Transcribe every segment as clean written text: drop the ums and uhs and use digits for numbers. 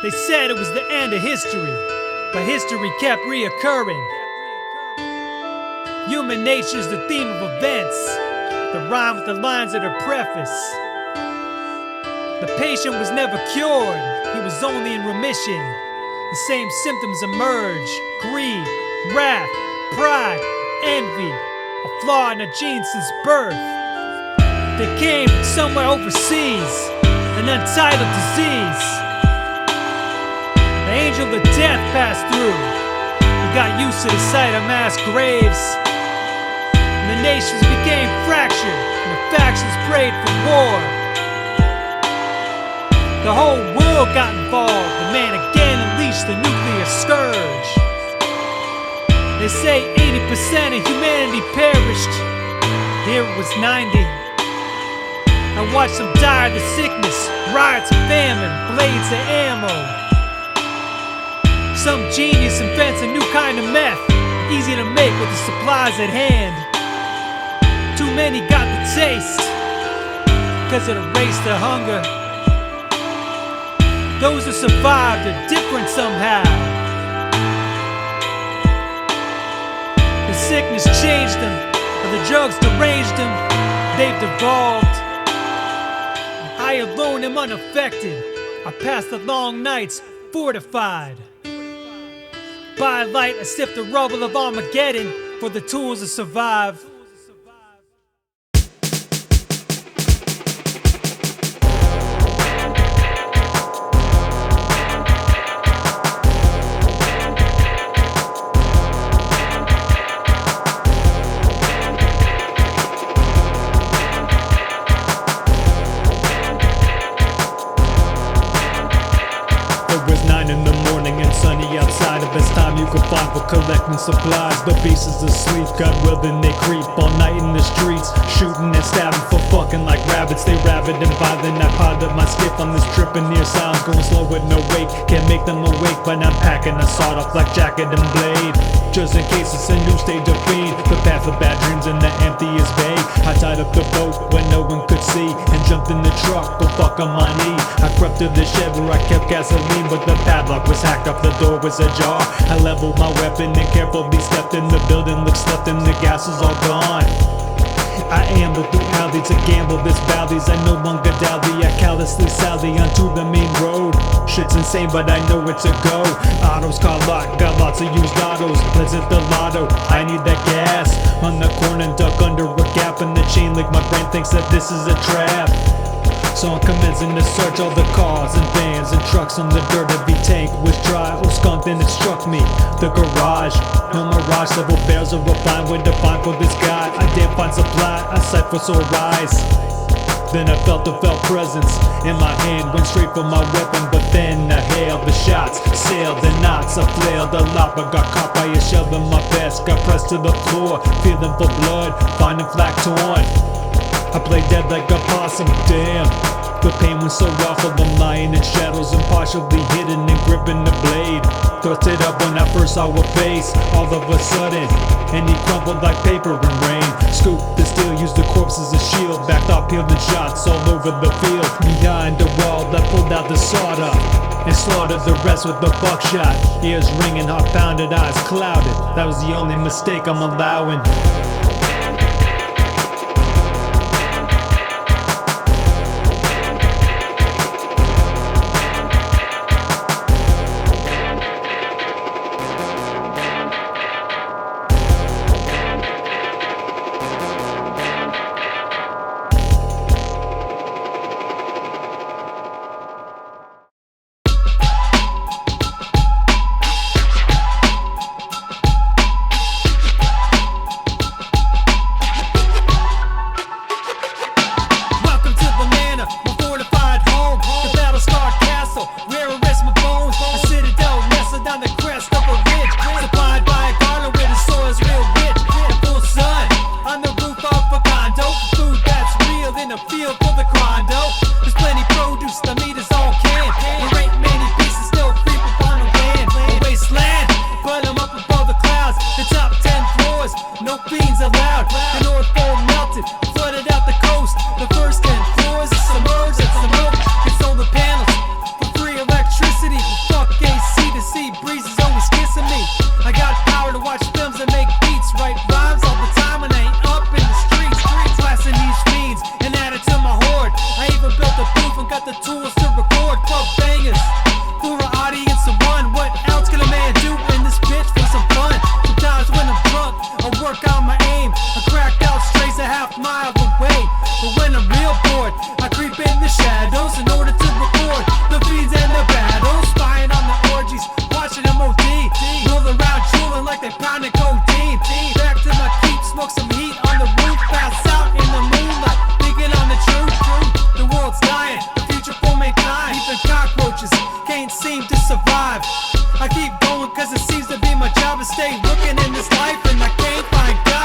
They said it was the end of history, but history kept reoccurring. Human nature's the theme of events that rhyme with the lines of their preface. The patient was never cured, he was only in remission. The same symptoms emerge: greed, wrath, pride, envy, a flaw in their genes since birth. They came from somewhere overseas, an untitled disease. The angel of death passed through. We got used to the sight of mass graves. And the nations became fractured, and the factions prayed for war. The whole world got involved, and man again unleashed the nuclear scourge. They say 80% of humanity perished. Here it was 90. I watched them die of the sickness, riots of famine, blades of ammo. Some genius invents a new kind of meth, easy to make with the supplies at hand. Too many got the taste, cause it erased their hunger. Those who survived are different somehow. The sickness changed them, or the drugs deranged them. They've devolved. I alone am unaffected. I pass the long nights fortified. By light, I sift the rubble of Armageddon for the tools to survive. Outside of best time you can find for collecting supplies. The beast is asleep, God willing they creep all night in the streets, shooting and stabbing for fucking like rabbits. They rabid and violent. I piled up my skiff on this trip and near sounds, going slow with no wake. Can't make them awake, but I'm packing a sawed off like jacket and blade, just in case it's a new stage of fiend. The path of bad dreams in the emptiest bay. I tied up the boat when no one could see and jumped in the truck, but fuck on my knee. I crept to the shed where I kept gasoline, but the padlock was hacked up, the door was ajar. I leveled my weapon and carefully stepped in the building. Looked slept and the gas is all gone. I ambled through alleys to gamble this valleys. I no longer dally, I callously sally onto the main road. Shit's insane, but I know it's a go. Autos car lock, got lots of used autos. Let's hit the lotto, I need that gas. On the corner and duck under a gap in the chain link. My brain thinks that this is a trap. So I'm commencing to search all the cars and vans and trucks on the dirt. Every tank was dry or skunked and it struck me. The garage, no mirage, several barrels of refined. Where to find for this guy? I didn't find supply, I sight for so rise. Then I felt a felt presence in my hand, went straight for my weapon. But then I hailed the shots, sailed the knots. I flailed a lot, but got caught by a shell in my vest. Got pressed to the floor, feeling for blood, finding flak torn. I played dead like a possum, damn. The pain was so awful, I'm lying in shadows and partially hidden and gripping the blade. Thrusted up when I first saw a face, all of a sudden, and he crumpled like paper in rain. Scooped the steel, used the corpse as a shield, backed off, peeled and shots all over the field. Behind the wall, I pulled out the sawed up and slaughtered the rest with the buckshot. Ears ringing, heart pounded, eyes clouded. That was the only mistake I'm allowing. they pounding codeine. Back to my keep, smoke some heat on the roof, pass out in the moonlight, thinking on the truth. The world's dying, the future for mankind. Even cockroaches can't seem to survive. I keep going cause it seems to be my job to stay looking in this life, and I can't find God.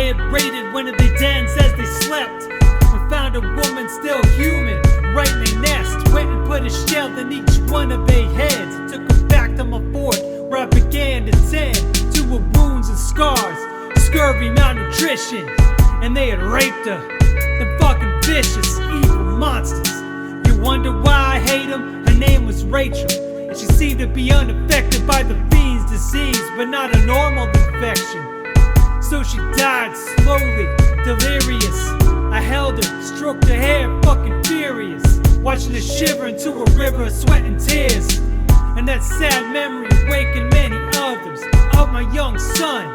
had raided one of their dens as they slept, and found a woman still human, right in their nest. Went and put a shell in each one of their heads. Took her back to my fort, where I began to tend to her wounds and scars, scurvy, malnutrition, and they had raped her. Them fucking vicious, evil monsters. You wonder why I hate them? Her name was Rachel, and she seemed to be unaffected by the fiend's disease, but not a normal infection. So she died slowly, delirious. I held her, stroked her hair, fucking furious, watching her shiver into a river of sweat and tears. And that sad memory awakened many others of my young son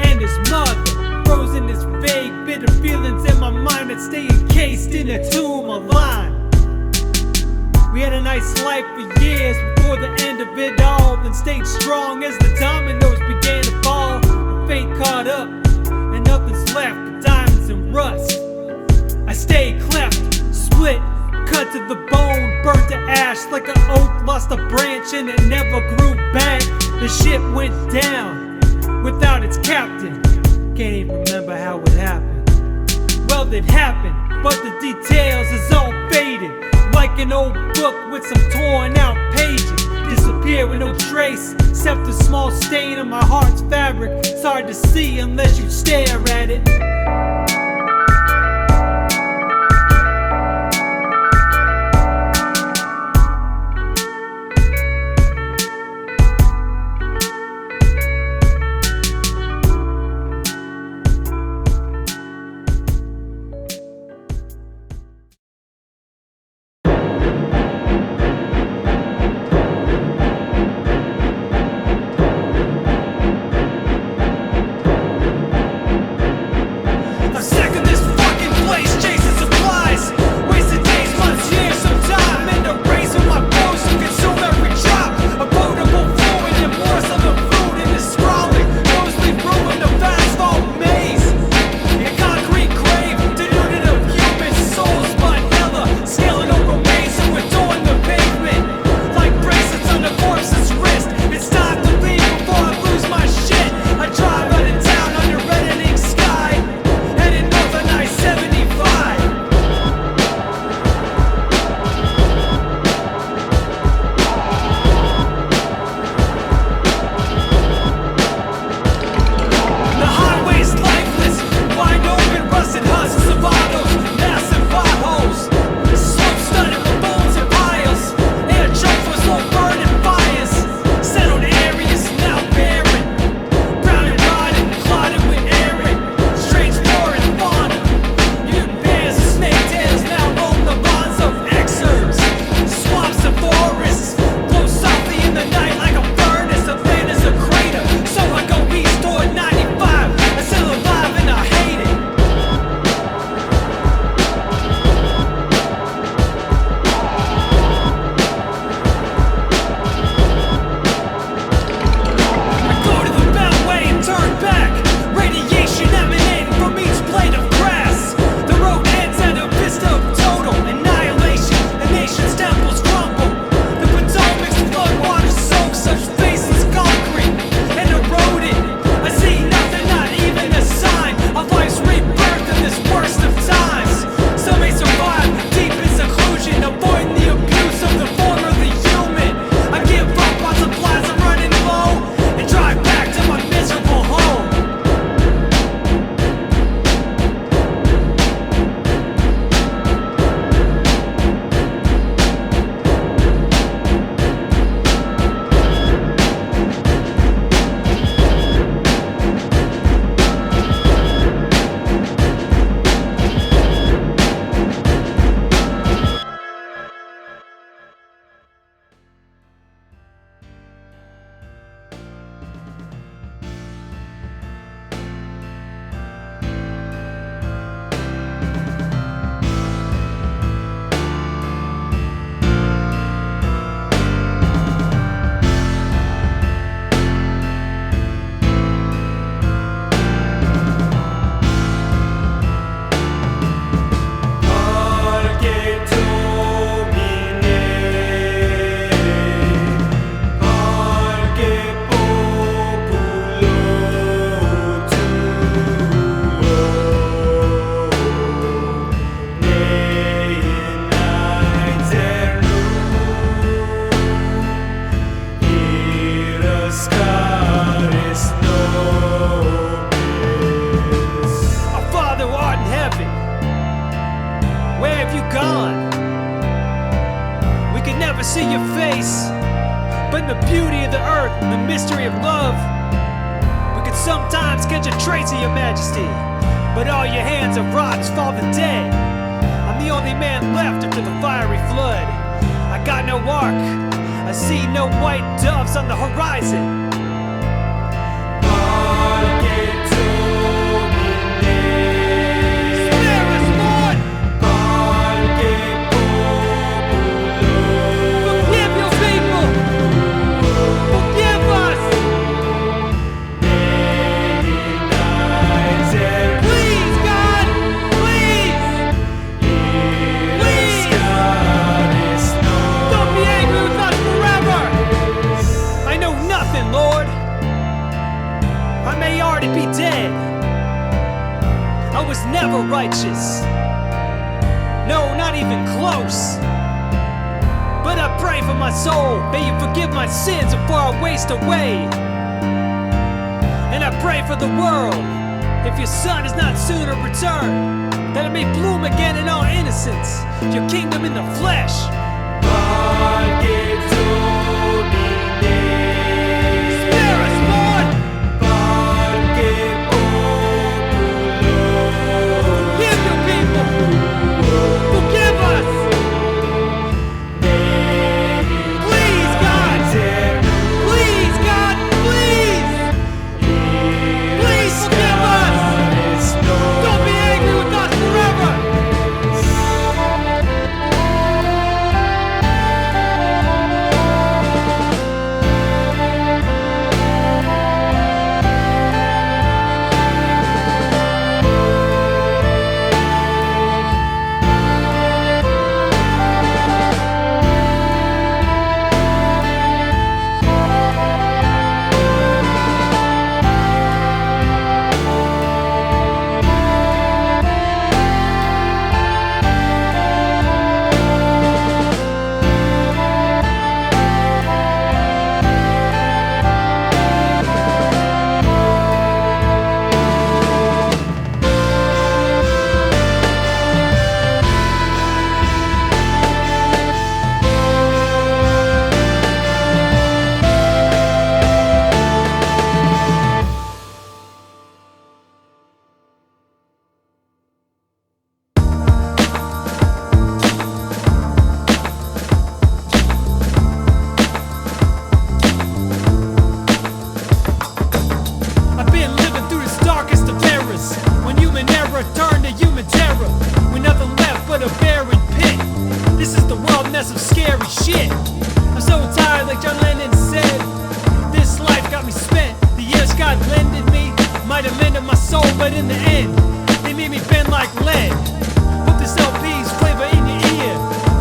and his mother, frozen as vague, bitter feelings in my mind that stay encased in a tomb of lime. We had a nice life for years before the end of it all, then stayed strong as the dominoes began to fall. But fate caught up, and nothing's left but diamonds and rust. I stayed cleft, split, cut to the bone, burnt to ash like an oak lost a branch and it never grew back. The ship went down without its captain. Can't even remember how it happened. Well, it happened, but the details is all faded, like an old book with some torn out pages. Disappear with no trace, except a small stain on my heart's fabric. It's hard to see unless you stare at it. I've the beauty of the earth and the mystery of love. We could sometimes catch a trace of your majesty, but all your hands have rot as fall the dead. I'm the only man left after the fiery flood. I got no ark, I see no white doves on the horizon. Be dead. I was never righteous, no, not even close. But I pray for my soul, may you forgive my sins before I waste away. And I pray for the world, if your son is not sooner returned, that it may bloom again in all innocence, your kingdom in the flesh. God gave to me. Spare us, Lord. Of scary shit. I'm so tired, like John Lennon said. This life got me spent. The years God lended me might have mended my soul, but in the end, they made me bend like lead. Put this LP's flavor in your ear.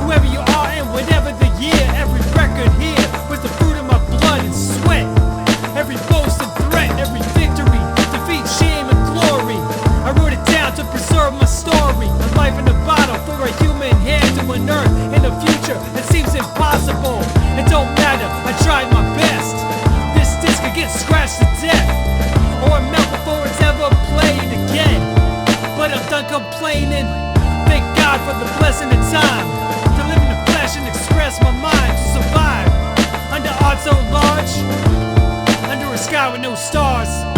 Whoever you are and whatever the year, every record here was the fruit of my blood and sweat. Every boast and threat, every victory, defeat, shame, and glory. I wrote it down to preserve my story. A life in a bottle for a human hand to unearth in the future. It seems impossible. It don't matter, I tried my best. This disc could get scratched to death, or melt before it's ever played again. But I'm done complaining. Thank God for the blessing of time to live in the flesh and express my mind, to survive under odds so large, under a sky with no stars.